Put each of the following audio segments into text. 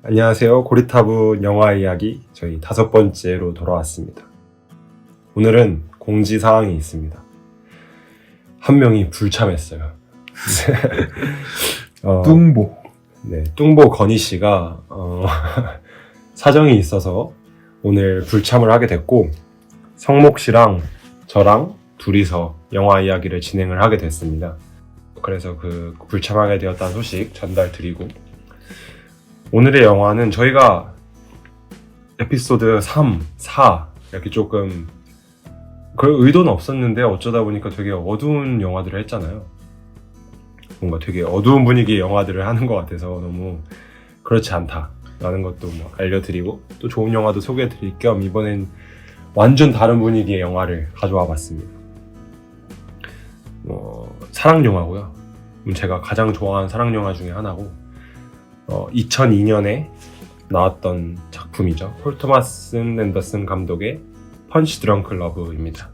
안녕하세요. 고리타분 영화 이야기 저희 5번째로 돌아왔습니다. 오늘은 공지사항이 있습니다. 한 명이 불참했어요. 뚱보. 네, 뚱보 건희 씨가 사정이 있어서 오늘 불참을 하게 됐고, 성목 씨랑 저랑 둘이서 영화 이야기를 진행을 하게 됐습니다. 그래서 그 불참하게 되었다는 소식 전달드리고, 오늘의 영화는 저희가 에피소드 3, 4 이렇게 조금 그럴 의도는 없었는데 어쩌다 보니까 되게 어두운 영화들을 했잖아요. 뭔가 되게 어두운 분위기의 영화들을 하는 것 같아서 너무 그렇지 않다라는 것도 뭐 알려드리고, 또 좋은 영화도 소개해드릴 겸 이번엔 완전 다른 분위기의 영화를 가져와 봤습니다. 사랑 영화고요. 제가 가장 좋아하는 사랑 영화 중에 하나고, 2002년에 나왔던 작품이죠. 폴 토마스 앤더슨 감독의 펀치 드렁크 러브입니다.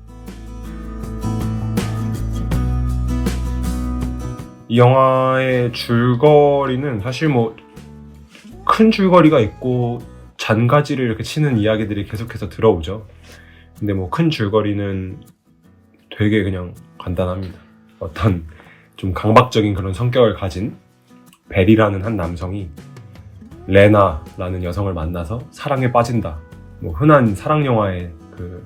이 영화의 줄거리는 사실 뭐 큰 줄거리가 있고 잔가지를 이렇게 치는 이야기들이 계속해서 들어오죠. 근데 뭐 큰 줄거리는 되게 그냥 간단합니다. 어떤 좀 강박적인 그런 성격을 가진 벨이라는 한 남성이 레나라는 여성을 만나서 사랑에 빠진다. 뭐 흔한 사랑 영화의 그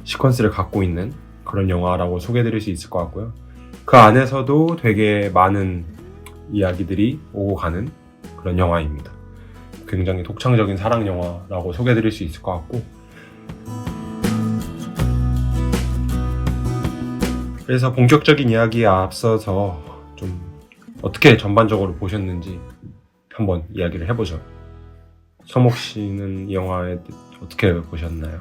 시퀀스를 갖고 있는 그런 영화라고 소개해드릴 수 있을 것 같고요. 그 안에서도 되게 많은 이야기들이 오고 가는 그런 영화입니다. 굉장히 독창적인 사랑 영화라고 소개해드릴 수 있을 것 같고, 그래서 본격적인 이야기에 앞서서 좀 어떻게 전반적으로 보셨는지 한번 이야기를 해보죠. 서목 씨는 이 영화에 어떻게 보셨나요?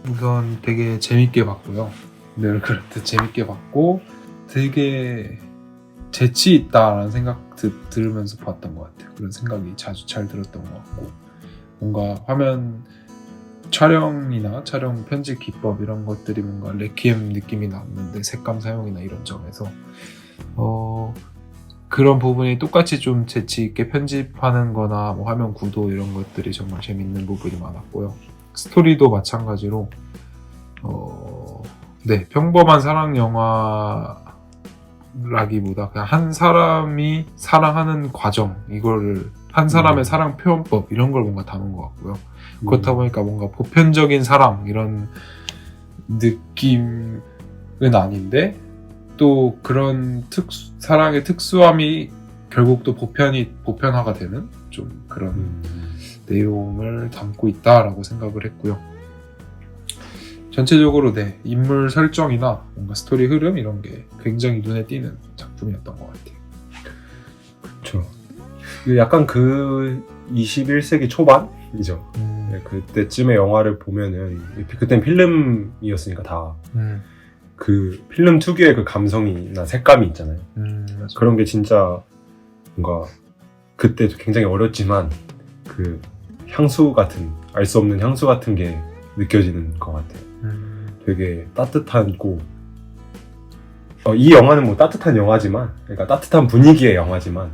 우선 되게 재밌게 봤고요. 늘 그렇듯 재밌게 봤고 되게 재치 있다라는 생각 들으면서 봤던 것 같아요. 그런 생각이 자주 잘 들었던 것 같고, 뭔가 화면 촬영이나 촬영 편집 기법 이런 것들이 뭔가 레퀴엠 느낌이 났는데, 색감 사용이나 이런 점에서 그런 부분이 똑같이 좀 재치 있게 편집하는 거나 뭐 화면 구도 이런 것들이 정말 재밌는 부분이 많았고요. 스토리도 마찬가지로 평범한 사랑 영화라기보다 그냥 한 사람이 사랑하는 과정, 이거를 한 사람의 사랑 표현법 이런 걸 뭔가 담은 것 같고요. 그렇다 보니까 뭔가 보편적인 사랑 이런 느낌은 아닌데, 또 그런 사랑의 특수함이 결국 또 보편화가 되는 좀 그런 내용을 담고 있다라고 생각을 했고요. 전체적으로 인물 설정이나 뭔가 스토리 흐름 이런 게 굉장히 눈에 띄는 작품이었던 것 같아요. 그렇죠. 약간 그 21세기 초반이죠. 그때쯤의 영화를 보면은, 그땐 필름이었으니까 다 그 필름 특유의 그 감성이나 색감이 있잖아요. 그런 게 진짜 뭔가 그때 굉장히 어렸지만 그 향수 같은, 알 수 없는 향수 같은 게 느껴지는 것 같아요. 되게 따뜻하고, 이 영화는 뭐 따뜻한 영화지만, 그러니까 따뜻한 분위기의 영화지만,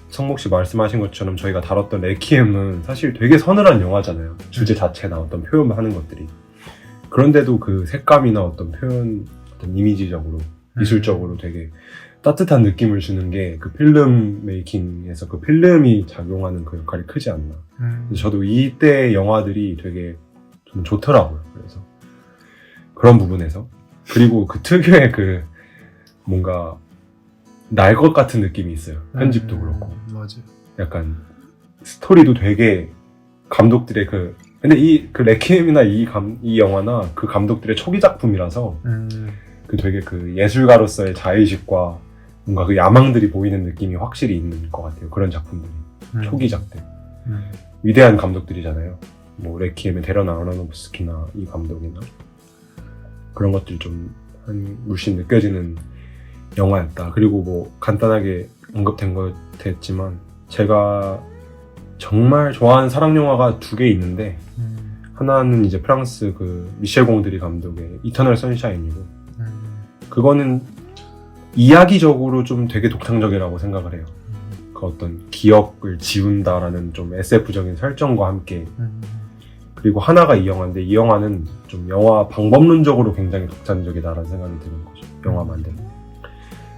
성목 씨 말씀하신 것처럼 저희가 다뤘던 레퀴엠은 사실 되게 서늘한 영화잖아요. 주제 자체나 어떤 표현하는 것들이. 그런데도 그 색감이나 어떤 표현, 어떤 이미지적으로, 미술적으로 되게 따뜻한 느낌을 주는 게 그 필름 메이킹에서 그 필름이 작용하는 그 역할이 크지 않나. 저도 이때 영화들이 되게 좀 좋더라고요. 그래서 그런 부분에서, 그리고 그 특유의 그 뭔가 날 것 같은 느낌이 있어요. 편집도 그렇고. 맞아요. 약간 스토리도 되게 감독들의 근데 그 레퀴엠이나 이 영화나 그 감독들의 초기 작품이라서 그 되게 그 예술가로서의 자의식과 뭔가 그 야망들이 보이는 느낌이 확실히 있는 것 같아요. 그런 작품들이. 초기작들. 위대한 감독들이잖아요. 뭐 레퀴엠의 데런 아로노프스키나 이 감독이나 그런 것들이 좀 물씬 느껴지는 영화였다. 그리고 뭐 간단하게 언급된 것 같았지만, 제가 정말 좋아하는 사랑 영화가 2개 있는데, 하나는 이제 프랑스 그 미셸 공드리 감독의 이터널 선샤인이고, 그거는 이야기적으로 좀 되게 독창적이라고 생각을 해요. 그 어떤 기억을 지운다라는 좀 SF적인 설정과 함께 그리고 하나가 이 영화인데 이 영화는 좀 영화 방법론적으로 굉장히 독창적이다라는 생각이 드는 거죠. 영화 만드는.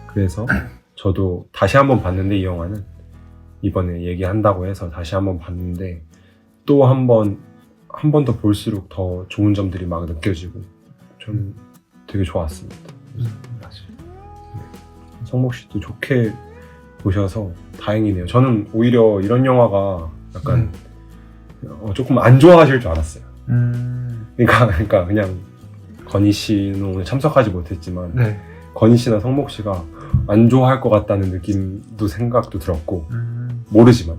그래서 저도 다시 한번 봤는데 이 영화는 이번에 얘기한다고 해서 다시 한번 봤는데 또 한 번 더 볼수록 더 좋은 점들이 막 느껴지고 좀 되게 좋았습니다. 사실. 네. 성목 씨도 좋게 보셔서 다행이네요. 저는 오히려 이런 영화가 약간 조금 안 좋아하실 줄 알았어요. 그러니까 그냥 건희 씨는 오늘 참석하지 못했지만 네. 건희 씨나 성목 씨가 안 좋아할 것 같다는 느낌도 생각도 들었고 모르지만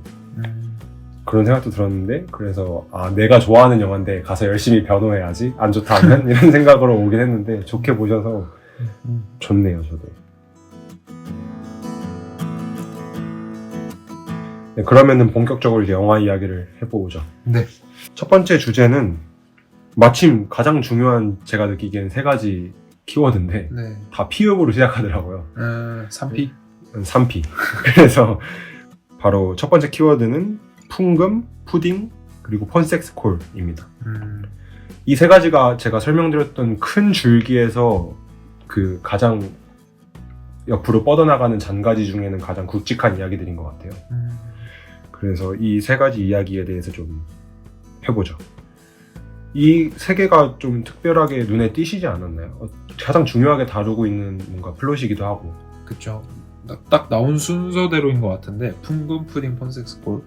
그런 생각도 들었는데 그래서 내가 좋아하는 영화인데 가서 열심히 변호해야지 안 좋다 하면 이런 생각으로 오긴 했는데 좋게 보셔서 좋네요. 저도. 네, 그러면은 본격적으로 이제 영화 이야기를 해보죠. 네. 첫 번째 주제는 마침 가장 중요한 제가 느끼기엔 3가지 키워드인데 네. 다 피읍으로 시작하더라고요. 3P. 3P. 그래서 바로 첫 번째 키워드는 풍금, 푸딩, 그리고 폰섹스콜입니다. 이 3가지가 제가 설명드렸던 큰 줄기에서 그 가장 옆으로 뻗어나가는 잔가지 중에는 가장 굵직한 이야기들인 것 같아요. 그래서 이 3가지 이야기에 대해서 좀 해보죠. 이 3개가 좀 특별하게 눈에 띄시지 않았나요? 가장 중요하게 다루고 있는 뭔가 플롯이기도 하고. 그쵸. 딱 나온 순서대로인 것 같은데 풍금, 푸딩, 폰섹스콜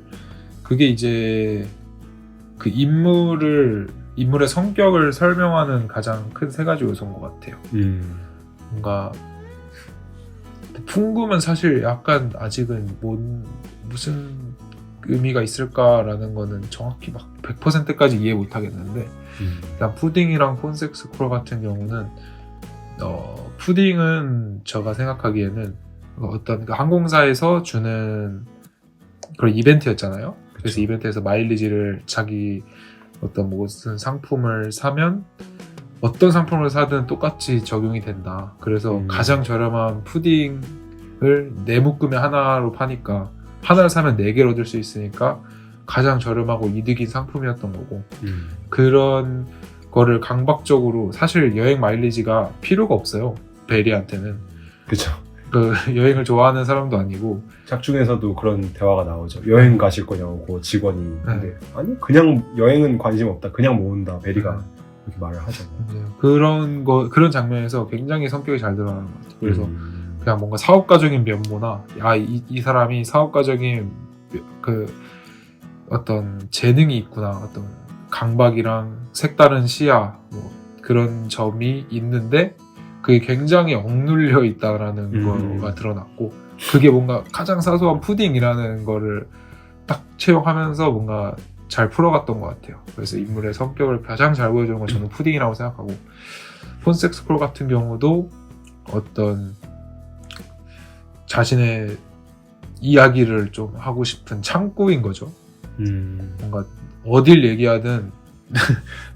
그게 이제 그 인물의 성격을 설명하는 가장 큰 3가지 요소인 것 같아요. 뭔가 풍금은 사실 약간 아직은 무슨 의미가 있을까라는 거는 정확히 막 100%까지 이해 못 하겠는데 일단 푸딩이랑 폰섹스콜 같은 경우는 푸딩은 제가 생각하기에는 어떤 그 항공사에서 주는 그런 이벤트였잖아요. 그래서 그쵸. 이벤트에서 마일리지를 자기 어떤 무슨 상품을 사면 어떤 상품을 사든 똑같이 적용이 된다. 그래서 가장 저렴한 푸딩을 4묶음에 하나로 파니까 하나를 사면 4개를 얻을 수 있으니까 가장 저렴하고 이득인 상품이었던 거고 그런 거를 강박적으로 사실 여행 마일리지가 필요가 없어요. 베리한테는. 그쵸. 그 여행을 좋아하는 사람도 아니고 작중에서도 그런 대화가 나오죠. 여행 가실 거냐고 직원이. 근데 아니 그냥 여행은 관심 없다. 그냥 모은다. 베리가 그렇게 말을 하잖아요. 그런 장면에서 굉장히 성격이 잘 드러나는 것 같아요. 그래서 그냥 뭔가 사업가적인 면모나 이 사람이 사업가적인 그 어떤 재능이 있구나, 어떤 강박이랑 색다른 시야 뭐 그런 점이 있는데 그게 굉장히 억눌려 있다라는 거가 드러났고 그게 뭔가 가장 사소한 푸딩이라는 거를 딱 채용하면서 뭔가 잘 풀어갔던 것 같아요. 그래서 인물의 성격을 가장 잘 보여주는 건 저는 푸딩이라고 생각하고 폰섹스콜 같은 경우도 어떤 자신의 이야기를 좀 하고 싶은 창구인 거죠. 뭔가 어딜 얘기하든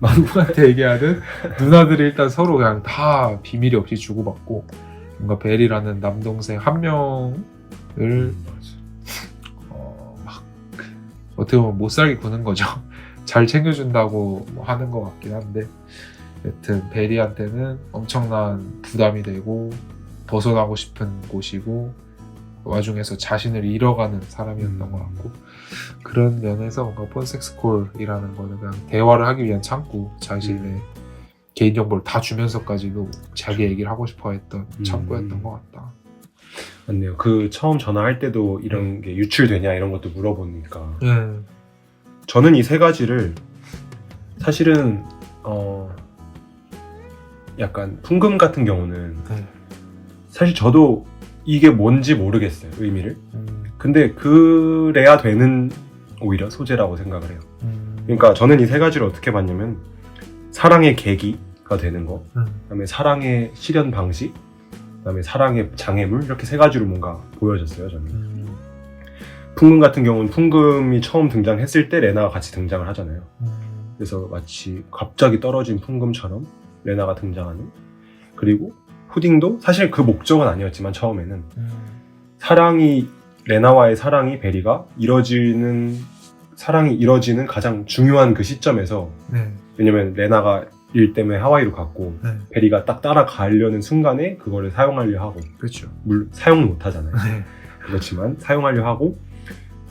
누구한테 얘기하든 누나들이 일단 서로 그냥 다 비밀이 없이 주고받고 뭔가 벨이라는 남동생 한 명을 막 어떻게 보면 못살게 구는 거죠. 잘 챙겨준다고 뭐 하는 것 같긴 한데 여튼 벨이한테는 엄청난 부담이 되고 벗어나고 싶은 곳이고 와중에서 자신을 잃어가는 사람이었던 것 같고 그런 면에서 뭔가 폰섹스콜이라는 거는 그냥 대화를 하기 위한 창구, 자신의 개인정보를 다 주면서까지도 자기 얘기를 하고 싶어 했던 창구였던 것 같다. 맞네요. 그 처음 전화할 때도 이런 게 유출되냐 이런 것도 물어보니까 저는 이 3가지를 사실은 약간 풍금 같은 경우는 사실 저도 이게 뭔지 모르겠어요, 의미를. 근데 그래야 되는 오히려 소재라고 생각을 해요. 그러니까 저는 이 3가지를 어떻게 봤냐면 사랑의 계기가 되는 거, 그다음에 사랑의 실현 방식, 그다음에 사랑의 장애물 이렇게 3가지로 뭔가 보여졌어요, 저는. 풍금 같은 경우는 풍금이 처음 등장했을 때 레나가 같이 등장을 하잖아요. 그래서 마치 갑자기 떨어진 풍금처럼 레나가 등장하는. 그리고 푸딩도 사실 그 목적은 아니었지만 처음에는 사랑이 레나와의 사랑이 베리가 사랑이 이뤄지는 가장 중요한 그 시점에서 네. 왜냐면 레나가 일 때문에 하와이로 갔고 네. 베리가 딱 따라가려는 순간에 그거를 사용하려 하고 그렇죠. 물론 사용은 못하잖아요. 네. 그렇지만 사용하려 하고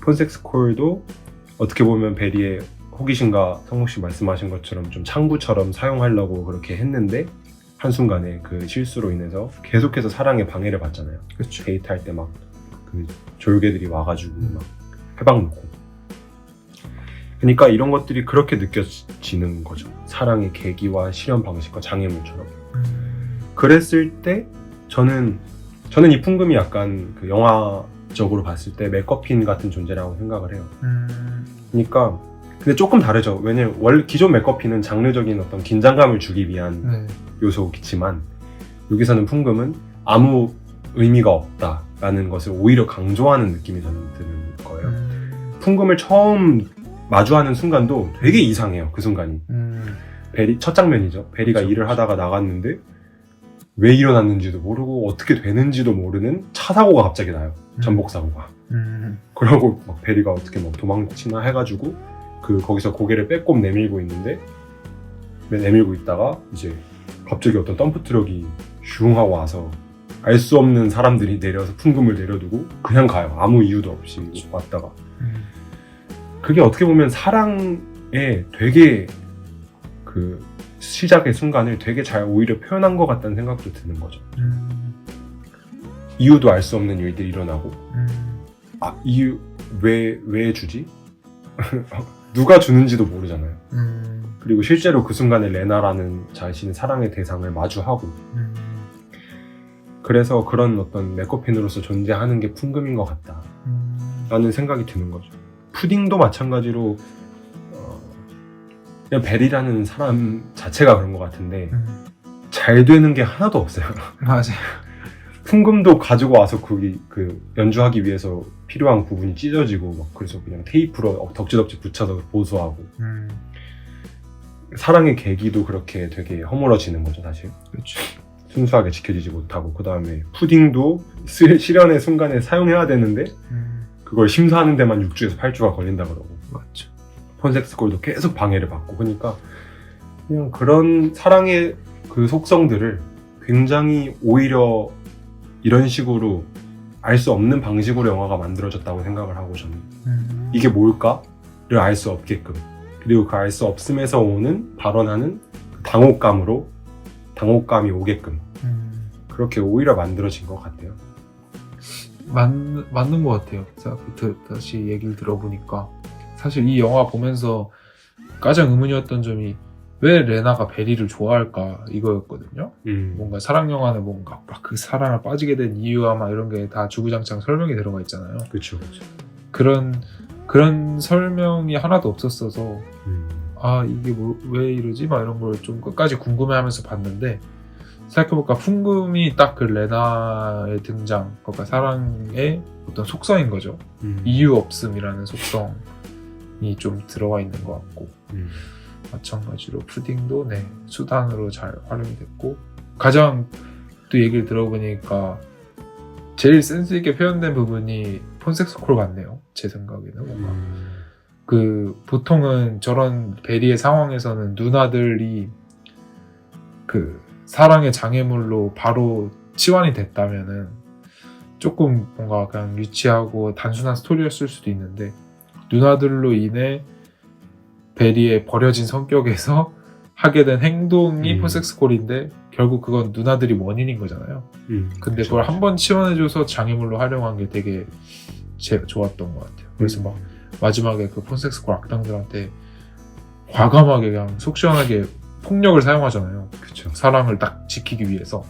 폰섹스콜도 어떻게 보면 베리의 호기심과 성욱씨 말씀하신 것처럼 좀 창구처럼 사용하려고 그렇게 했는데 한순간에 그 실수로 인해서 계속해서 사랑에 방해를 받잖아요. 그렇죠. 데이트할 때 막 그 졸개들이 와가지고 막 해방 놓고 그러니까 이런 것들이 그렇게 느껴지는 거죠. 사랑의 계기와 실현 방식과 장애물처럼. 그랬을 때 저는 이 풍금이 약간 그 영화적으로 봤을 때 맥거핀 같은 존재라고 생각을 해요. 그러니까 근데 조금 다르죠. 왜냐면 기존 맥거핀은 장르적인 어떤 긴장감을 주기 위한 네. 요소겠지만 여기서는 풍금은 아무 의미가 없다라는 것을 오히려 강조하는 느낌이 저는 드는 거예요. 풍금을 처음 마주하는 순간도 되게 이상해요. 그 순간이. 베리 첫 장면이죠. 베리가 그렇죠. 일을 하다가 나갔는데 왜 일어났는지도 모르고 어떻게 되는지도 모르는 차 사고가 갑자기 나요. 전복 사고가. 그러고 막 베리가 어떻게 막 도망치나 해가지고 거기서 고개를 빼꼼 내밀고 있다가 이제 갑자기 어떤 덤프 트럭이 슝 하고 와서 알 수 없는 사람들이 내려서 풍금을 내려두고 그냥 가요. 아무 이유도 없이 왔다가. 그게 어떻게 보면 사랑에 되게 그 시작의 순간을 되게 잘 오히려 표현한 것 같다는 생각도 드는 거죠. 이유도 알 수 없는 일들이 일어나고 이유 왜 주지? 누가 주는지도 모르잖아요. 그리고 실제로 그 순간에 레나라는 자신의 사랑의 대상을 마주하고 그래서 그런 어떤 맥거핀으로서 존재하는 게 풍금인 것 같다 라는 생각이 드는 거죠. 푸딩도 마찬가지로 그냥 벨이라는 사람 자체가 그런 것 같은데 잘 되는 게 하나도 없어요. 맞아요. 풍금도 가지고 와서 그 연주하기 위해서 필요한 부분이 찢어지고 막 그래서 그냥 테이프로 덕지덕지 붙여서 보수하고 사랑의 계기도 그렇게 되게 허물어지는 거죠 사실. 그렇죠. 순수하게 지켜지지 못하고 그 다음에 푸딩도 실현의 순간에 사용해야 되는데 그걸 심사하는 데만 6주에서 8주가 걸린다 그러고 맞죠. 폰섹스콜도 계속 방해를 받고 그러니까 그냥 그런 사랑의 그 속성들을 굉장히 오히려 이런 식으로 알 수 없는 방식으로 영화가 만들어졌다고 생각을 하고 저는 이게 뭘까를 알 수 없게끔 그리고 그 알 수 없음에서 오는 발언하는 당혹감이 오게끔 그렇게 오히려 만들어진 것 같아요. 맞는 것 같아요. 다시 얘기를 들어보니까 사실 이 영화 보면서 가장 의문이었던 점이 왜 레나가 베리를 좋아할까 이거였거든요. 뭔가 사랑 영화는 뭔가 막 그 사랑에 빠지게 된 이유와 막 이런 게 다 주구장창 설명이 들어가 있잖아요. 그렇죠. 그런 설명이 하나도 없었어서 이게 왜 이러지? 막 이런 걸 좀 끝까지 궁금해하면서 봤는데 생각해보니까 풍금이 딱 그 레나의 등장, 그러니까 사랑의 어떤 속성인 거죠. 이유 없음이라는 속성이 좀 들어가 있는 것 같고 마찬가지로 푸딩도 수단으로 잘 활용이 됐고 가장 또 얘기를 들어보니까 제일 센스 있게 표현된 부분이 폰섹스콜 같네요. 제 생각에는 뭔가 보통은 저런 베리의 상황에서는 누나들이 그 사랑의 장애물로 바로 치환이 됐다면은 조금 뭔가 그냥 유치하고 단순한 스토리였을 수도 있는데 누나들로 인해 베리의 버려진 성격에서 하게 된 행동이 폰섹스콜인데 결국 그건 누나들이 원인인 거잖아요. 근데 그걸 한번 치환해줘서 장애물로 활용한 게 되게 좋았던 것 같아요. 그래서 막 마지막에 그 폰섹스콜 악당들한테 과감하게 그냥 속 시원하게 폭력을 사용하잖아요. 그쵸. 사랑을 딱 지키기 위해서.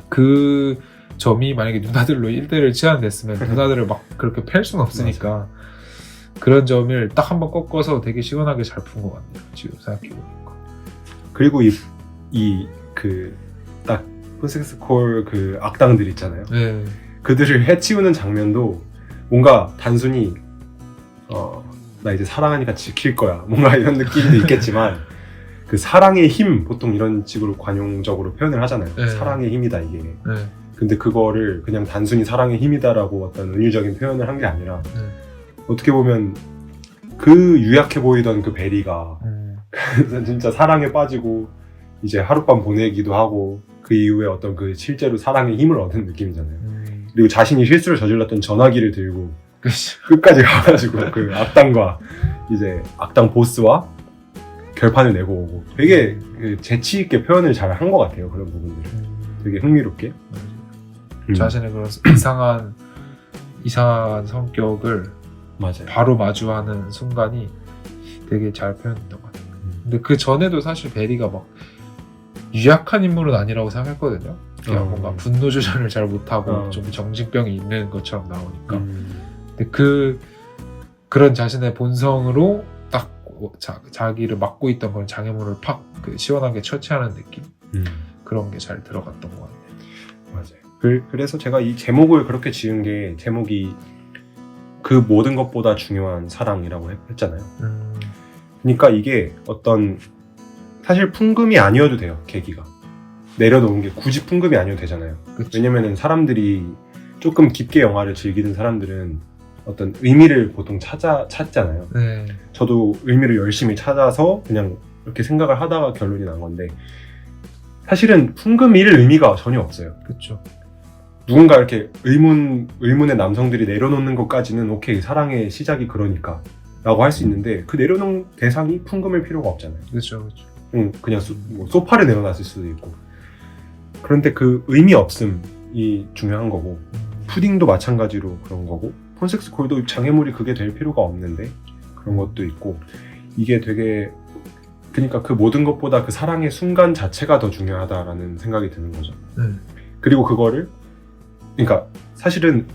그 점이 만약에 누나들로 1대1을 치환됐으면 누나들을 막 그렇게 팰 수는 없으니까 그런 점을 딱 한번 꺾어서 되게 시원하게 잘 푼 것 같네요. 지금 생각해보니까. 그리고 딱 폰섹스콜 그 악당들 있잖아요. 네. 그들을 해치우는 장면도 뭔가 단순히 나 이제 사랑하니까 지킬 거야 뭔가 이런 느낌도 있겠지만 그 사랑의 힘 보통 이런 식으로 관용적으로 표현을 하잖아요. 네. 사랑의 힘이다 이게. 네. 근데 그거를 그냥 단순히 사랑의 힘이다라고 어떤 은유적인 표현을 한 게 아니라 어떻게 보면 그 유약해 보이던 그 베리가 진짜 사랑에 빠지고 이제 하룻밤 보내기도 하고 그 이후에 어떤 그 실제로 사랑의 힘을 얻은 느낌이잖아요. 그리고 자신이 실수를 저질렀던 전화기를 들고 그치. 끝까지 가가지고 그 악당과 이제 악당 보스와 결판을 내고 오고 되게 그 재치 있게 표현을 잘 한 것 같아요. 그런 부분들을 되게 흥미롭게. 자신의 그런 이상한 성격을 맞아요. 바로 마주하는 순간이 되게 잘 표현됐던 것 같아요. 근데 그 전에도 사실 베리가 막 유약한 인물은 아니라고 생각했거든요. 그냥 뭔가 분노 조절을 잘 못하고 좀 정신병이 있는 것처럼 나오니까. 근데 그런 자신의 본성으로 딱 자기를 맡고 있던 그런 장애물을 팍 그 시원하게 처치하는 느낌. 그런 게 잘 들어갔던 것 같아요. 맞아요. 그래서 제가 이 제목을 그렇게 지은 게 제목이 그 모든 것보다 중요한 사랑이라고 했잖아요. 그러니까 이게 어떤 사실 풍금이 아니어도 돼요. 계기가 내려놓은 게 굳이 풍금이 아니어도 되잖아요. 그치. 왜냐면은 사람들이 조금 깊게 영화를 즐기는 사람들은 어떤 의미를 보통 찾잖아요. 네. 저도 의미를 열심히 찾아서 그냥 이렇게 생각을 하다가 결론이 난 건데 사실은 풍금 잃을 의미가 전혀 없어요. 그렇죠. 누군가 이렇게 의문의 남성들이 내려놓는 것까지는 오케이 사랑의 시작이 그러니까 라고 할 수 있는데 그 내려놓은 대상이 풍금일 필요가 없잖아요. 그렇죠. 그냥 소파를 내려놨을 수도 있고. 그런데 그 의미 없음이 중요한 거고 푸딩도 마찬가지로 그런 거고 폰섹스 콜도 장애물이 그게 될 필요가 없는데 그런 것도 있고 이게 되게 그러니까 그 모든 것보다 그 사랑의 순간 자체가 더 중요하다라는 생각이 드는 거죠. 그리고 그거를 그러니까 사실은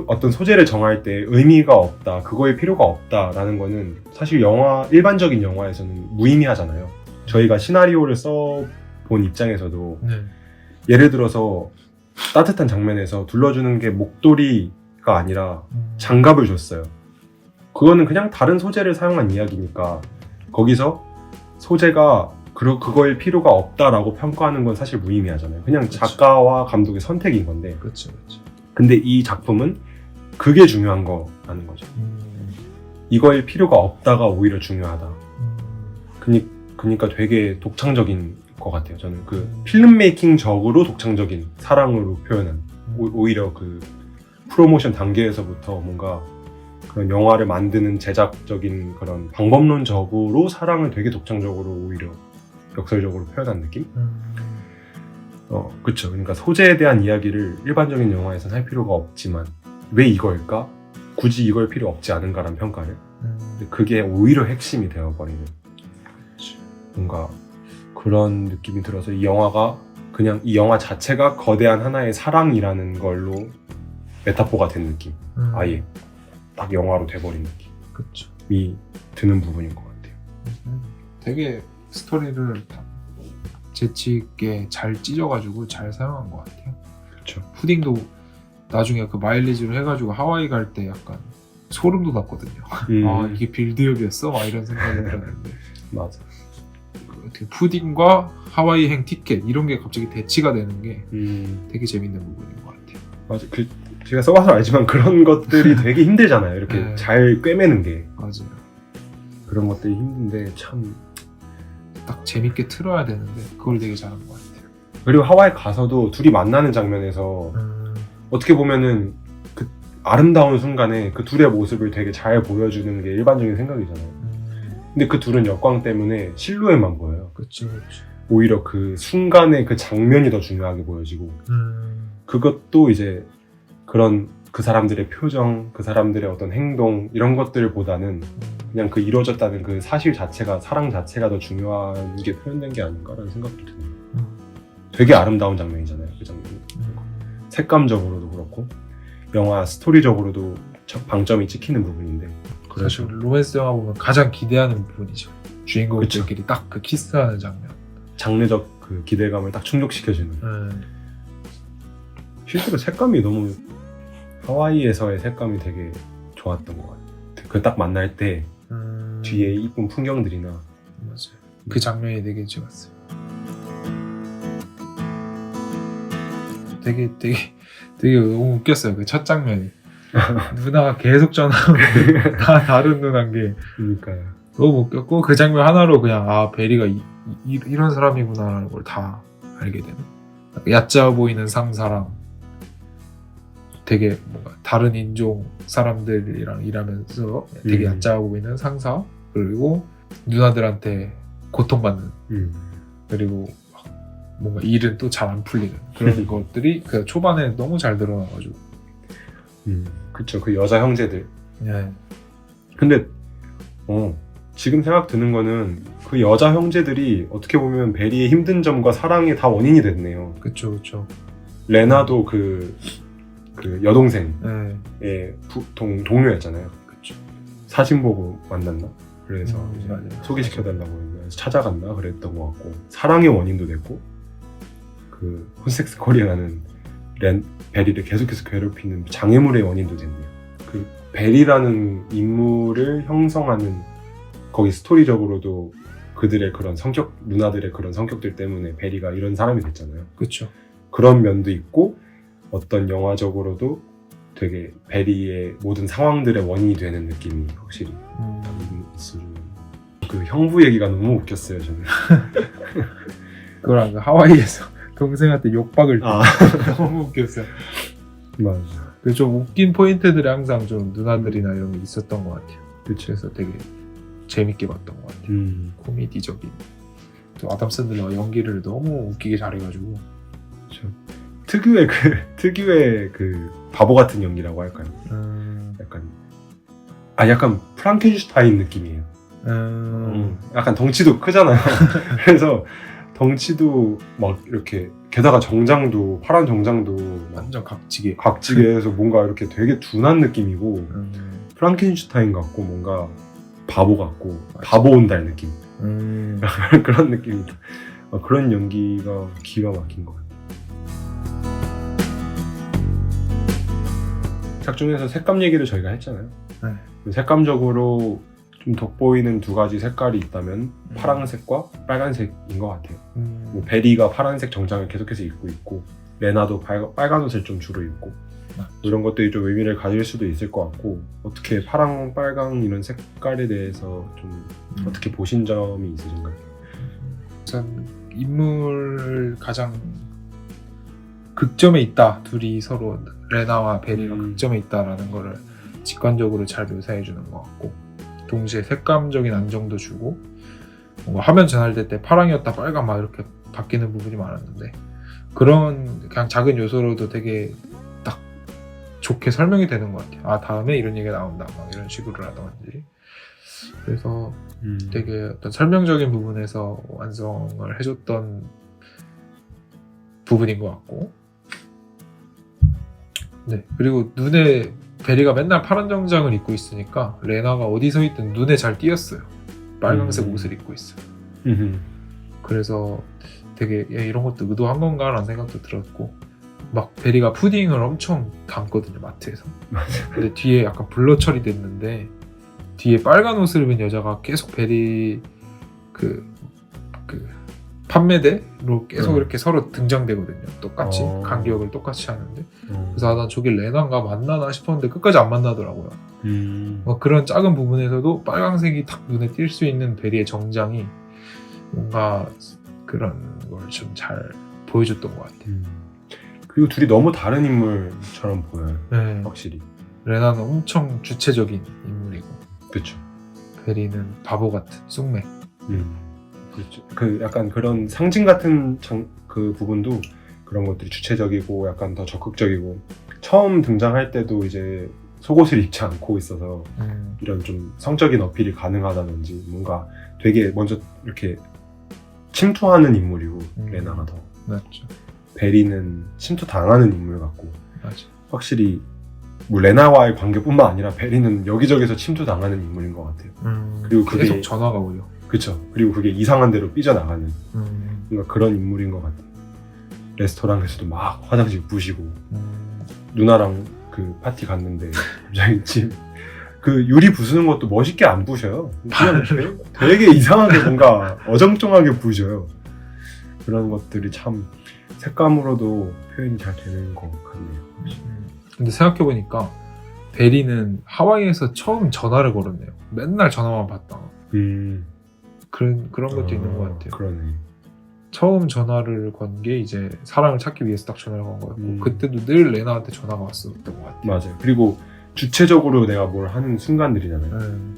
어떤 소재를 정할 때 의미가 없다, 그거에 필요가 없다라는 거는 사실 일반적인 영화에서는 무의미하잖아요. 저희가 시나리오를 써본 입장에서도 예를 들어서 따뜻한 장면에서 둘러주는 게 목도리가 아니라 장갑을 줬어요. 그거는 그냥 다른 소재를 사용한 이야기니까 거기서 소재가 그거일 필요가 없다라고 평가하는 건 사실 무의미하잖아요. 그냥 그치. 작가와 감독의 선택인 건데. 그렇죠. 근데 이 작품은 그게 중요한 거라는 거죠. 이거일 필요가 없다가 오히려 중요하다. 그러니까 되게 독창적인 것 같아요. 저는 그 필름메이킹적으로 독창적인 사랑으로 표현한 오히려 그 프로모션 단계에서부터 뭔가 그런 영화를 만드는 제작적인 그런 방법론적으로 사랑을 되게 독창적으로 오히려 역설적으로 표현한 느낌? 그쵸. 그러니까 소재에 대한 이야기를 일반적인 영화에서는 할 필요가 없지만 왜 이걸까? 굳이 이걸 필요 없지 않은가라는 평가를. 근데 그게 오히려 핵심이 되어버리는 뭔가 그런 느낌이 들어서 이 영화가 그냥 이 영화 자체가 거대한 하나의 사랑이라는 걸로 메타포가 된 느낌. 아예 딱 영화로 돼버린 느낌이 드는 부분인 것 같아요. 되게 스토리를 재치 있게 잘 찢어가지고 잘 사용한 것 같아요. 그렇죠. 푸딩도 나중에 그 마일리지로 해가지고 하와이 갈 때 약간 소름 돋았거든요. 아 이게 빌드업이었어? 막 이런 생각이 들었는데 맞아. 어떻게 푸딩과 하와이행 티켓 이런 게 갑자기 대치가 되는 게 되게 재밌는 부분인 것 같아요. 맞아. 제가 써봐서 알지만 그런 것들이 되게 힘들잖아요. 이렇게 잘 꿰매는 게. 맞아요. 그런 것들이 힘든데 참 딱 재밌게 틀어야 되는데 그걸 되게 잘한 것 같아요. 그리고 하와이 가서도 둘이 만나는 장면에서 어떻게 보면은 그 아름다운 순간에 그 둘의 모습을 되게 잘 보여주는 게 일반적인 생각이잖아요. 근데 그 둘은 역광 때문에 실루엣만 보여요. 그렇죠. 오히려 그 순간의 그 장면이 더 중요하게 보여지고 그것도 이제 그런 그 사람들의 표정, 그 사람들의 어떤 행동 이런 것들보다는 그냥 그 이루어졌다는 그 사실 자체가 사랑 자체가 더 중요한 게 표현된 게 아닌가라는 생각도 드네요. 되게 아름다운 장면이잖아요. 그 장면이. 색감적으로도 그렇고 영화 스토리적으로도 방점이 찍히는 부분인데 사실 로맨스 영화 보면 가장 기대하는 부분이죠. 주인공들끼리 딱 그 키스하는 장면. 장르적 그 기대감을 딱 충족시켜주는. 실제로 색감이 너무 하와이에서의 색감이 되게 좋았던 것 같아요. 그 딱 만날 때 뒤에 이쁜 풍경들이나 맞아요. 그 장면이 되게 좋았어요. 되게 되게 너무 웃겼어요. 그 첫 장면이. 누나가 계속 전화하고 다 다른 누나인 게 그러니까요. 너무 웃겼고 그 장면 하나로 그냥 아 베리가 이런 사람이구나라는 걸 다 알게 되는. 얕잡아 보이는 상사랑 되게 뭔가 다른 인종 사람들이랑 일하면서 되게 얕잡아 보이는 상사 그리고 누나들한테 고통받는 그리고 뭔가 일은 또 잘 안 풀리는 그런 것들이 그 초반에 너무 잘 드러나가지고 그쵸. 그 여자 형제들. 네. 근데 지금 생각 드는 거는 그 여자 형제들이 어떻게 보면 베리의 힘든 점과 사랑의 다 원인이 됐네요. 그쵸. 레나도 그 여동생의 네. 동료였잖아요. 그쵸. 사진 보고 만났나? 그래서 맞아요. 소개시켜달라고 했나? 소개시켜달라고 그랬던 것 같고 사랑의 원인도 됐고 그 혼섹스 코리아라는 베리를 계속해서 괴롭히는 장애물의 원인도 됐네요. 그 베리라는 인물을 형성하는 거기 스토리적으로도 그들의 그런 성격, 누나들의 그런 성격들 때문에 베리가 이런 사람이 됐잖아요. 그쵸. 그런 면도 있고 어떤 영화적으로도 되게 베리의 모든 상황들의 원인이 되는 느낌이 확실히 있어요. 그 형부 얘기가 너무 웃겼어요, 저는. 그거랑 그 하와이에서 동생한테 욕박을 때 너무 웃겼어요. 맞아. 그 좀 웃긴 포인트들이 항상 좀 누나들이나 이런 게 있었던 것 같아요. 그래서 되게 재밌게 봤던 것 같아요. 코미디적인. 또 아담 샌들러 연기를 너무 웃기게 잘해가지고. 그렇죠. 특유의 그 바보 같은 연기라고 할까요? 약간 프랑켄슈타인 느낌이에요. 약간 덩치도 크잖아요. 그래서 덩치도 막 이렇게 게다가 정장도 파란 정장도 완전 각지게 해서 뭔가 이렇게 되게 둔한 느낌이고 프랑켄슈타인 같고 뭔가 바보 같고 바보 온달 느낌 그런 느낌이다. 그런 연기가 기가 막힌 것 같아요. 작중에서 색감 얘기를 저희가 했잖아요. 색감적으로 좀 돋보이는 두 가지 색깔이 있다면 파란색과 빨간색인 것 같아요. 뭐 베리가 파란색 정장을 계속해서 입고 있고 레나도 빨간 옷을 좀 주로 입고 이런 것들이 좀 의미를 가질 수도 있을 것 같고 어떻게 파랑, 빨강 이런 색깔에 대해서 좀 어떻게 보신 점이 있으신가요? 우선 인물 가장 극점에 있다. 둘이 서로 레나와 베리가 극점에 있다라는 거를 직관적으로 잘 묘사해 주는 것 같고 동시에 색감적인 안정도 주고 뭔가 화면 전환될 때 파랑이었다 빨강 막 이렇게 바뀌는 부분이 많았는데 그런 그냥 작은 요소로도 되게 딱 좋게 설명이 되는 것 같아요. 아 다음에 이런 얘기가 나온다 막 이런 식으로 하던지 그래서 되게 어떤 설명적인 부분에서 완성을 해줬던 부분인 것 같고 네 그리고 눈에 베리가 맨날 파란 정장을 입고 있으니까 레나가 어디 서 있든 눈에 잘 띄었어요. 빨간색 옷을 입고 있어요. 그래서 되게 이런 것도 의도한 건가 라는 생각도 들었고 막 베리가 푸딩을 엄청 담거든요 마트에서. 근데 뒤에 약간 블러 처리됐는데 뒤에 빨간 옷을 입은 여자가 계속 베리 그 판매대로 계속 이렇게 서로 등장되거든요. 똑같이 간격을 똑같이 하는데 그래서 난 저기 레나인가 만나나 싶었는데 끝까지 안 만나더라고요. 그런 작은 부분에서도 빨강색이 딱 눈에 띌 수 있는 베리의 정장이 뭔가 그런 걸 좀 잘 보여줬던 것 같아요. 그리고 둘이 너무 다른 인물처럼 보여요. 네. 확실히 레나는 엄청 주체적인 인물이고 그렇죠. 베리는 바보 같은 쑥맥. 그렇죠. 그 약간 그런 상징 같은 그 부분도 그런 것들이 주체적이고 약간 더 적극적이고 처음 등장할 때도 이제 속옷을 입지 않고 있어서 이런 좀 성적인 어필이 가능하다든지 뭔가 되게 먼저 이렇게 침투하는 인물이고 레나가 더 맞죠. 베리는 침투 당하는 인물 같고 맞아. 확실히 뭐 레나와의 관계뿐만 아니라 베리는 여기저기서 침투 당하는 인물인 것 같아요. 그리고 그게 계속 전화가 오요. 그쵸. 그리고 그게 이상한 대로 삐져나가는 뭔가 그런 인물인 것 같아요. 레스토랑에서도 막 화장실 부시고 누나랑 그 파티 갔는데 갑자기 그 유리 부수는 것도 멋있게 안 부셔요. 그냥 되게 이상하게 뭔가 어정쩡하게 부셔요. 그런 것들이 참 색감으로도 표현이 잘 되는 것 같네요. 근데 생각해보니까 베리는 하와이에서 처음 전화를 걸었네요. 맨날 전화만 받다가 그런 것도 있는 것 같아요. 그러네. 처음 전화를 건 게 이제 사랑을 찾기 위해서 딱 전화를 건 거였고 그때도 늘 레나한테 전화가 왔었던 것 같아요. 맞아요. 그리고 주체적으로 내가 뭘 하는 순간들이잖아요.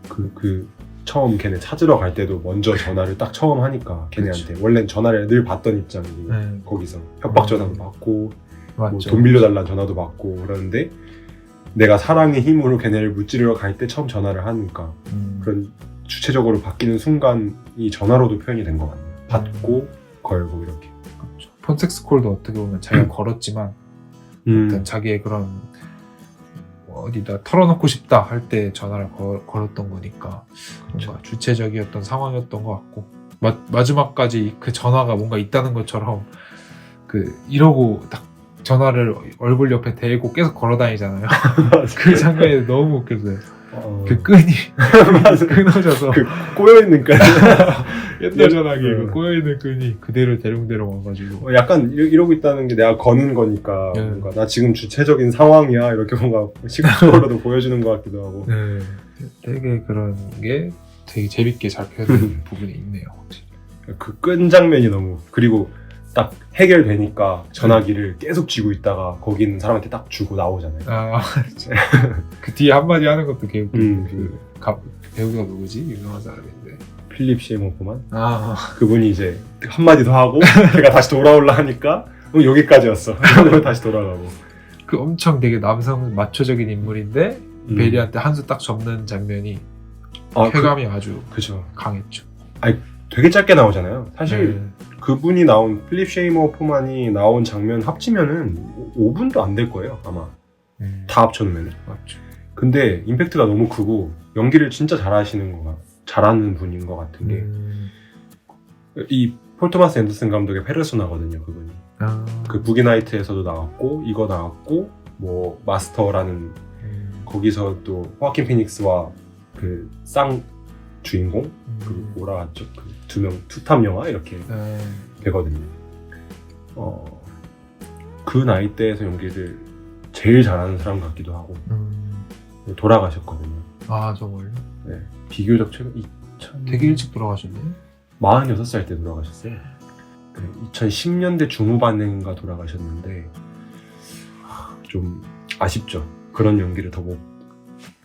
그 처음 걔네 찾으러 갈 때도 먼저 전화를 딱 처음 하니까 걔네한테 원래는 전화를 늘 받던 입장이고 거기서 협박 전화도 받고 뭐 돈 빌려달라는 전화도 받고 그러는데 내가 사랑의 힘으로 걔네를 무찌르러 갈 때 처음 전화를 하니까 그런 주체적으로 바뀌는 순간이 전화로도 표현이 된 것 같네요. 받고 걸고 이렇게. 그렇죠. 폰섹스콜도 어떻게 보면 자기가 걸었지만 어떤 자기의 그런 어디다 털어놓고 싶다 할 때 전화를 걸었던 거니까 뭔가 주체적이었던 상황이었던 것 같고 마지막까지 그 전화가 뭔가 있다는 것처럼 이러고 딱 전화를 얼굴 옆에 대고 계속 걸어다니잖아요. 그 장면이 너무 웃겼어요. 그 끈이 끊어져서 꼬여있는 끈. 옛날 전화기 꼬여있는 끈이 그대로 대롱대롱 와가지고 약간 이러고 있다는 게 내가 거는 거니까 뭔가 나 지금 주체적인 상황이야 이렇게 뭔가 시각적으로도 보여주는 것 같기도 하고. 되게 그런 게 되게 재밌게 잘 표현된 부분이 있네요. 그 끈 장면이 너무 그리고 딱 해결되니까 전화기를 계속 쥐고 있다가 거기 있는 사람한테 딱 주고 나오잖아요. 그 뒤에 한마디 하는 것도 개웃기고 배우가 누구지? 유명한 사람인데 필립 세이머 호프만. 그분이 이제 한마디 더 하고 걔가 다시 돌아올라 하니까 여기까지였어. 다시 돌아가고. 그 엄청 되게 남성 마초적인 인물인데 베리한테 한 수 딱 접는 장면이 쾌감이 아주 그쵸. 강했죠. 아니 되게 짧게 나오잖아요. 사실 그분이 나온 필립 세이머 호프만이 나온 장면 합치면은 5분도 안 될 거예요 아마. 다 합쳐놓으면. 맞죠. 근데 임팩트가 너무 크고 연기를 진짜 잘하는 분인 것 같은 게 이 폴 토마스 앤더슨 감독의 페르소나거든요. 그분이 그 부기나이트에서도 나왔고 이거 나왔고 뭐 마스터라는 거기서 또 호아킨 피닉스와 그 쌍 주인공 그 뭐라 하죠? 그 두 명 투탑 영화 이렇게 되거든요. 그 나이대에서 연기를 제일 잘하는 사람 같기도 하고 돌아가셨거든요. 정말요? 네, 비교적 최근 되게 일찍 돌아가셨네. 46살 때 돌아가셨어요. 2010년대 중후반인가 돌아가셨는데 좀 아쉽죠. 그런 연기를 더 못.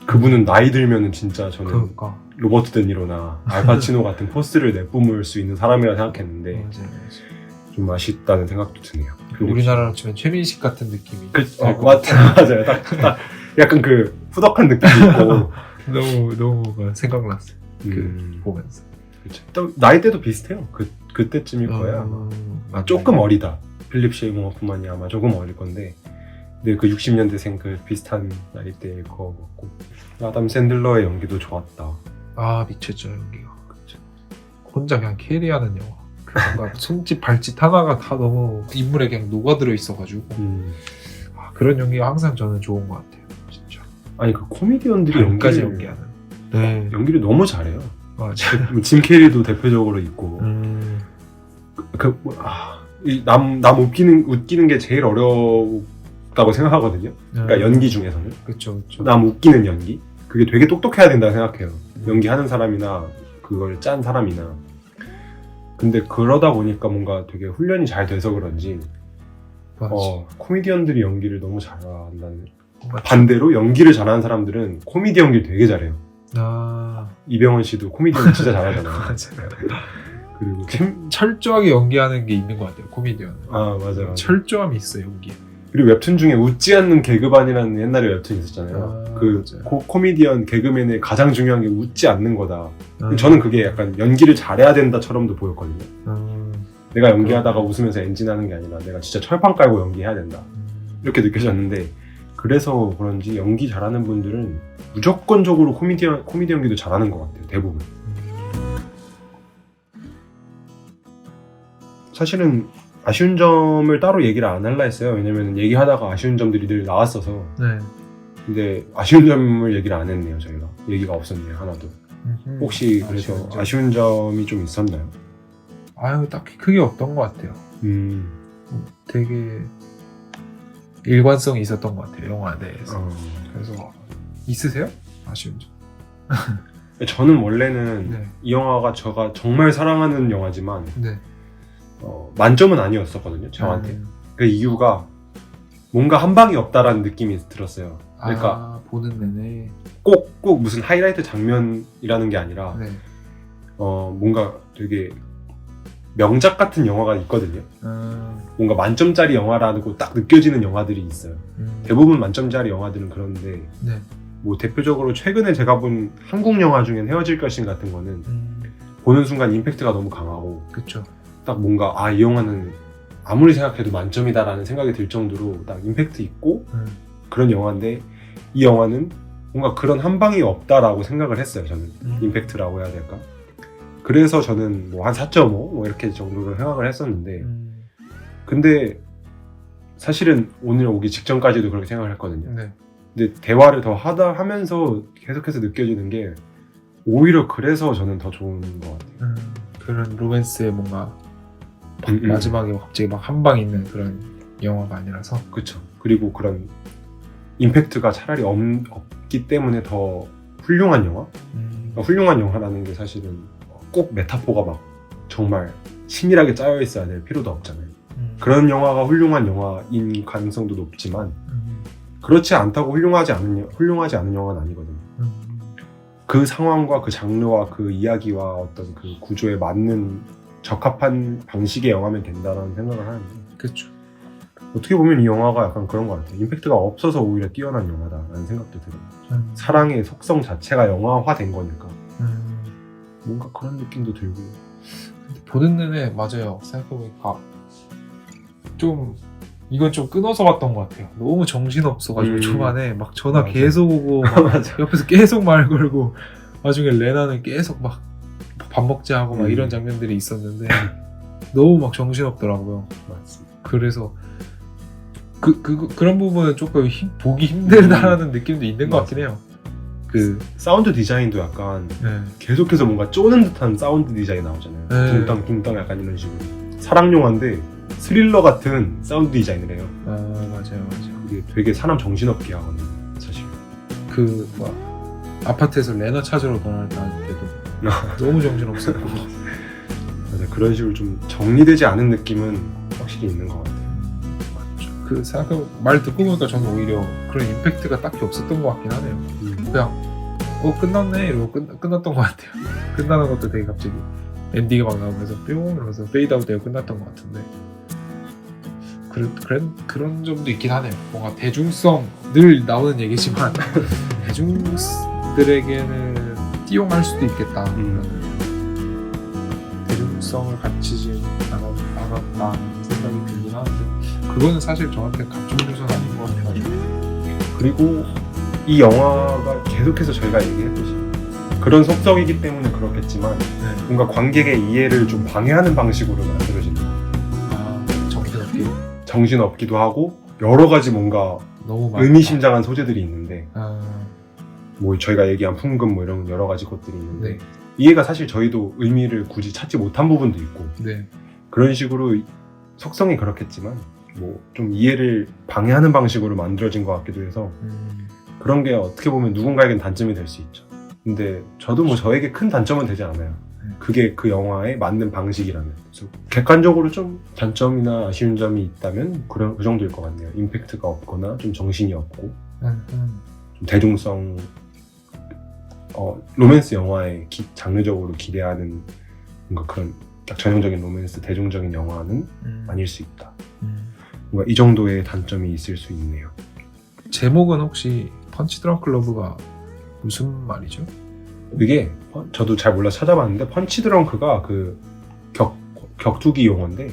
그분은 나이 들면은 진짜 저는 로버트 드니로나 알파치노 같은 포스를 내뿜을 수 있는 사람이라 생각했는데 맞아요. 좀 아쉽다는 생각도 드네요. 우리나라로 치면 최민식 같은 느낌이. 맞아요. 딱 약간 그 후덕한 느낌이 있고 너무 생각났어요. 보면서. 그렇죠. 또 나이대도 비슷해요. 그때쯤일 거예요. 조금 어리다. 필립 세이머 호프만이 아마 조금 어릴 건데. 근데 그 60년대생 그 비슷한 나이대일 거 같고. 아담 샌들러의 연기도 좋았다. 미쳤죠 연기가. 그렇죠. 혼자 그냥 캐리하는 영화. 뭔가 손짓 발짓 하나가 다 너무 인물에 그냥 녹아들어 있어가지고 그런 연기가 항상 저는 좋은 것 같아요. 진짜. 아니 그 코미디언들이 연기하는. 연기를 너무 잘해요. 맞아요. 짐 캐리도 대표적으로 있고. 남 웃기는 게 제일 어렵다고 생각하거든요. 그러니까 연기 중에서는. 그렇죠. 남 웃기는 연기. 그게 되게 똑똑해야 된다고 생각해요. 연기하는 사람이나 그걸 짠 사람이나. 근데 그러다 보니까 뭔가 되게 훈련이 잘 돼서 그런지 코미디언들이 연기를 너무 잘한다는. 반대로 연기를 잘하는 사람들은 코미디 연기를 되게 잘해요. 이병헌 씨도 코미디 연기 진짜 잘하잖아요. 맞아요. 그리고 철저하게 연기하는 게 있는 것 같아요. 코미디언은. 맞아요. 철저함이 있어요 연기에. 그리고 웹툰 중에 웃지 않는 개그반이라는 옛날에 웹툰 있었잖아요. 코미디언 개그맨의 가장 중요한 게 웃지 않는 거다. 저는 그게 약간 연기를 잘해야 된다처럼도 보였거든요. 내가 연기하다가 웃으면서 엔진하는 게 아니라 내가 진짜 철판 깔고 연기해야 된다. 이렇게 느껴졌는데 그래서 그런지 연기 잘하는 분들은 무조건적으로 코미디 연기도 잘하는 것 같아요. 대부분. 사실은 아쉬운 점을 따로 얘기를 안 할라 했어요. 왜냐면 얘기하다가 아쉬운 점들이 늘 나왔어서. 근데 아쉬운 점을 얘기를 안 했네요. 저희가 얘기가 없었네요. 하나도. 혹시 그래서 아쉬운 점이 좀 있었나요? 딱히 크게 없던 것 같아요. 되게 일관성이 있었던 것 같아요. 영화 내에서. 그래서 있으세요? 아쉬운 점? 저는 원래는 네. 이 영화가 제가 정말 사랑하는 영화지만 네. 만점은 아니었었거든요. 저한테. 그 이유가 뭔가 한 방이 없다라는 느낌이 들었어요. 그러니까 보는 내내. 꼭 무슨 하이라이트 장면이라는 게 아니라 네. 뭔가 되게 명작 같은 영화가 있거든요. 뭔가 만점짜리 영화라고 딱 느껴지는 영화들이 있어요. 대부분 만점짜리 영화들은 그런데 네. 뭐 대표적으로 최근에 제가 본 한국 영화 중엔 헤어질 것인 같은 거는 보는 순간 임팩트가 너무 강하고 그쵸. 딱 뭔가 이 영화는 아무리 생각해도 만점이다라는 생각이 들 정도로 딱 임팩트 있고 그런 영화인데 이 영화는 뭔가 그런 한 방이 없다라고 생각을 했어요. 저는 임팩트라고 해야 될까? 그래서 저는 뭐 한 4.5 뭐 이렇게 정도로 생각을 했었는데 근데 사실은 오늘 오기 직전까지도 그렇게 생각을 했거든요. 네. 근데 대화를 더 하면서 계속해서 느껴지는 게 오히려 그래서 저는 더 좋은 것 같아요. 그런 로맨스의 뭔가 마지막에 갑자기 막 한 방 있는 그런 영화가 아니라서. 그렇죠. 그리고 그런 임팩트가 차라리 없기 때문에 더 훌륭한 영화? 훌륭한 영화라는 게 사실은 꼭 메타포가 막 정말 치밀하게 짜여 있어야 될 필요도 없잖아요. 그런 영화가 훌륭한 영화인 가능성도 높지만 그렇지 않다고 훌륭하지 않은 영화는 아니거든요. 그 상황과 그 장르와 그 이야기와 어떤 그 구조에 맞는 적합한 방식의 영화면 된다라는 생각을 하는데 그렇죠. 어떻게 보면 이 영화가 약간 그런 것 같아요. 임팩트가 없어서 오히려 뛰어난 영화다라는 생각도 들어요. 사랑의 속성 자체가 영화화된 거니까 뭔가 그런 느낌도 들고. 근데 보는 내내 맞아요. 생각해보니까 좀 이건 좀 끊어서 봤던 것 같아요. 너무 정신없어가지고 초반에 막 전화 맞아. 계속 오고 막 옆에서 계속 말 걸고 나중에 레나는 계속 막 밥 먹자 하고 막 이런 장면들이 있었는데 너무 막 정신없더라고요. 맞습니다. 그래서 그런 부분은 조금 보기 힘들다라는 느낌도 있는 것 같긴 해요. 사운드 디자인도 약간 네. 계속해서 뭔가 쪼는 듯한 사운드 디자인 나오잖아요. 네. 둥땅 약간 이런 식으로. 사랑 영화인데 스릴러 같은 사운드 디자인을 해요. 맞아요. 그게 되게 사람 정신없게 하거든요, 사실. 아파트에서 레나 찾으러 떠날 때도 너무 정신없었고. 맞아, 그런 식으로 좀 정리되지 않은 느낌은 확실히 있는 것 같아요. 맞죠. 말 듣고 보니까 저는 오히려 그런 임팩트가 딱히 없었던 것 같긴 하네요. 그냥 끝났네 이러고 끝났던 것 같아요. 끝나는 것도 되게 갑자기 엔딩이 막 나오면서 뿅 이러면서 페이드아웃 되고 끝났던 것 같은데 그런 점도 있긴 하네요. 뭔가 대중성 늘 나오는 얘기지만 대중들에게는 띄용할 수도 있겠다. 대중성을 갖추지 않았다는 생각이 들긴 하는데 그거는 사실 저한테 감정 요소는 아닌 것 같아가지고. 그리고 이 영화가 계속해서 저희가 얘기했듯이 그런 속성이기 때문에 그렇겠지만 뭔가 관객의 이해를 좀 방해하는 방식으로 만들어진 정신없기도 하고 여러 가지 뭔가 너무 의미심장한 소재들이 있는데 아, 뭐 저희가 얘기한 풍금 뭐 이런 여러 가지 것들이 있는데 네. 이해가 사실 저희도 의미를 굳이 찾지 못한 부분도 있고 네. 그런 식으로 속성이 그렇겠지만 뭐 좀 이해를 방해하는 방식으로 만들어진 것 같기도 해서 그런 게 어떻게 보면 누군가에겐 단점이 될 수 있죠. 근데 저도 뭐 저에게 큰 단점은 되지 않아요. 그게 그 영화에 맞는 방식이라면. 그래서 객관적으로 좀 단점이나 아쉬운 점이 있다면 그 정도일 것 같네요. 임팩트가 없거나 좀 정신이 없고 좀 대중성 로맨스 영화에 장르적으로 기대하는 뭔가 그런 딱 전형적인 로맨스 대중적인 영화는 아닐 수 있다. 뭔가 이 정도의 단점이 있을 수 있네요. 제목은 혹시 펀치 드렁크 러브가 무슨 말이죠? 이게 저도 잘 몰라 찾아봤는데 펀치 드렁크가 그 격투기 용어인데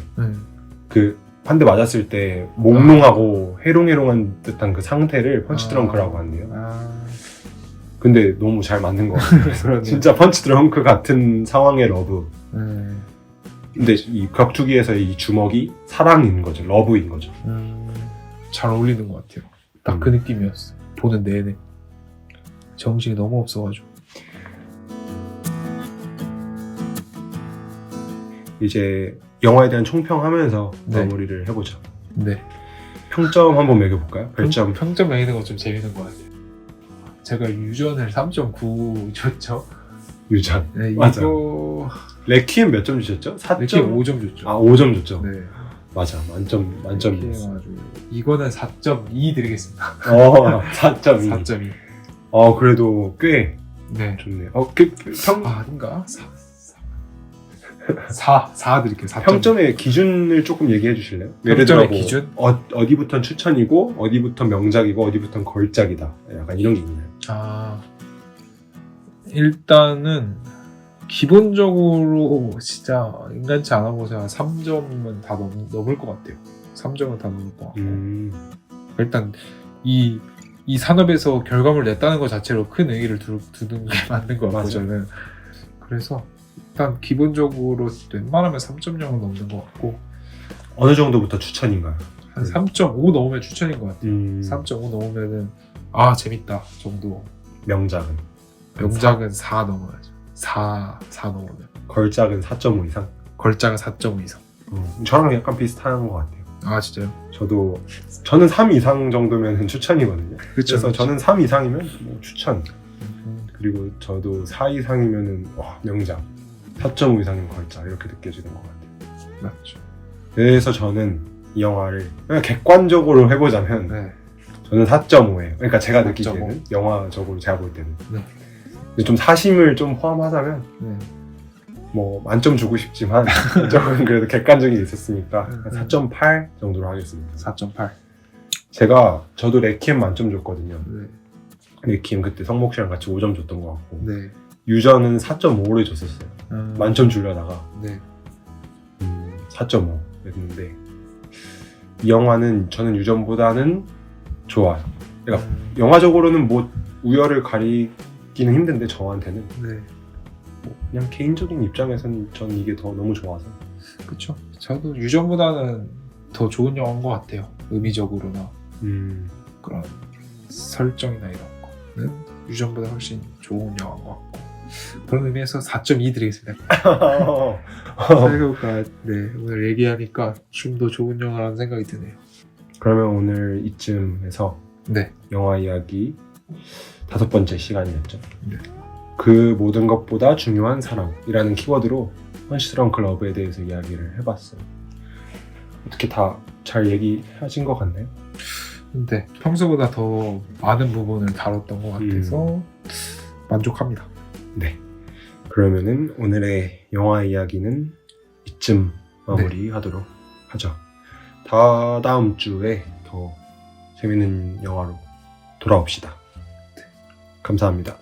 그 한 대 맞았을 때 몽롱하고 해롱해롱한 듯한 그 상태를 펀치 드렁크라고 한대요. 근데 너무 잘 맞는 것 같아요. 진짜 펀치 드렁크 같은 상황의 러브. 근데 이 격투기에서의 이 주먹이 사랑인 거죠. 러브인 거죠. 잘 어울리는 것 같아요. 딱 그 느낌이었어. 보는 내내 정신이 너무 없어가지고. 이제 영화에 대한 총평하면서 네. 마무리를 해보죠. 네. 평점 한번 매겨볼까요? 별점. 평점 매기는 거 좀 재밌는 것 같아요. 제가 유전을 3.9 줬죠. 유전. 네, 맞아. 이거 레퀴엠 몇 점 주셨죠? 4점? 이렇게 5점 줬죠. 아 5점 줬죠. 네. 맞아. 만점 이렇게 해가지고 이거는 4.2 드리겠습니다. 4.2. 4.2. 그래도 꽤 네. 좋네요. 아닌가? 4 드릴게요. 4. 평점의 기준을 조금 얘기해 주실래요? 예를 평점의 들어 뭐 기준? 어디부터는 추천이고 어디부터는 명작이고 어디부터는 걸작이다. 약간 이런 게 있나요? 일단은 기본적으로 진짜 인간치 않아 보세요. 3점은 다 넘을 것 같아요. 3점은 다 넘을 것 같고 일단 이 산업에서 결과물 냈다는 것 자체로 큰 의의를 두는 게 맞는 것 같고 맞아요. 저는 그래서 일단 기본적으로 웬만하면 3.0은 넘는 것 같고 어느 정도부터 추천인가요? 한 3.5 넘으면 추천인 것 같아요. 3.5 넘으면은 재밌다 정도. 명작은? 명작은 4 넘어야죠. 4 넘으면. 걸작은 4.5 이상? 걸작은 4.5 이상. 저랑 약간 비슷한 것 같아요. 진짜요? 저는 3 이상 정도면 추천이거든요. 그쵸, 그래서 그쵸. 저는 3 이상이면 뭐 추천. 그리고 저도 4 이상이면은 명작. 4.5 이상이면 걸작 이렇게 느껴지는 것 같아요. 맞죠. 그래서 저는 이 영화를 그냥 객관적으로 해보자면 네. 저는 4.5예요. 그러니까 제가 느낄 4.5. 때는 영화적으로 제가 볼 때는. 네. 근데 좀 사심을 좀 포함하자면 네. 뭐 만점 주고 싶지만 조금 그래도 객관적이 있었으니까 음. 4.8 정도로 하겠습니다. 4.8. 저도 레퀴엠 만점 줬거든요. 네. 레퀴엠 그때 성목 씨랑 같이 5점 줬던 것 같고 네. 유전은 4.5를 줬었어요. 만점 주려다가 네. 4.5 했는데 이 영화는 저는 유전보다는 좋아요. 그러니까 영화적으로는 뭐 우열을 가리기는 힘든데 저한테는 네. 뭐 그냥 개인적인 입장에서는 저는 이게 더 너무 좋아서. 그쵸. 저도 유전보다는 더 좋은 영화인 것 같아요. 의미적으로나 그런 설정이나 이런 거는 유전보다 훨씬 좋은 영화인 것 같고 그런 의미에서 4.2 드리겠습니다. 생각해볼까 네, 오늘 얘기하니까 좀 더 좋은 영화라는 생각이 드네요. 그러면 오늘 이쯤에서 네. 영화 이야기 5번째 시간이었죠. 네. 그 모든 것보다 중요한 사랑이라는 키워드로 헌시스렁크 러브에 대해서 이야기를 해봤어요. 어떻게 다 잘 얘기하신 것 같나요? 근데 평소보다 더 많은 부분을 다뤘던 것 같아서 만족합니다. 네. 그러면은 오늘의 영화 이야기는 이쯤 마무리하도록 하죠. 다음 주에 더 재밌는 영화로 돌아옵시다. 감사합니다.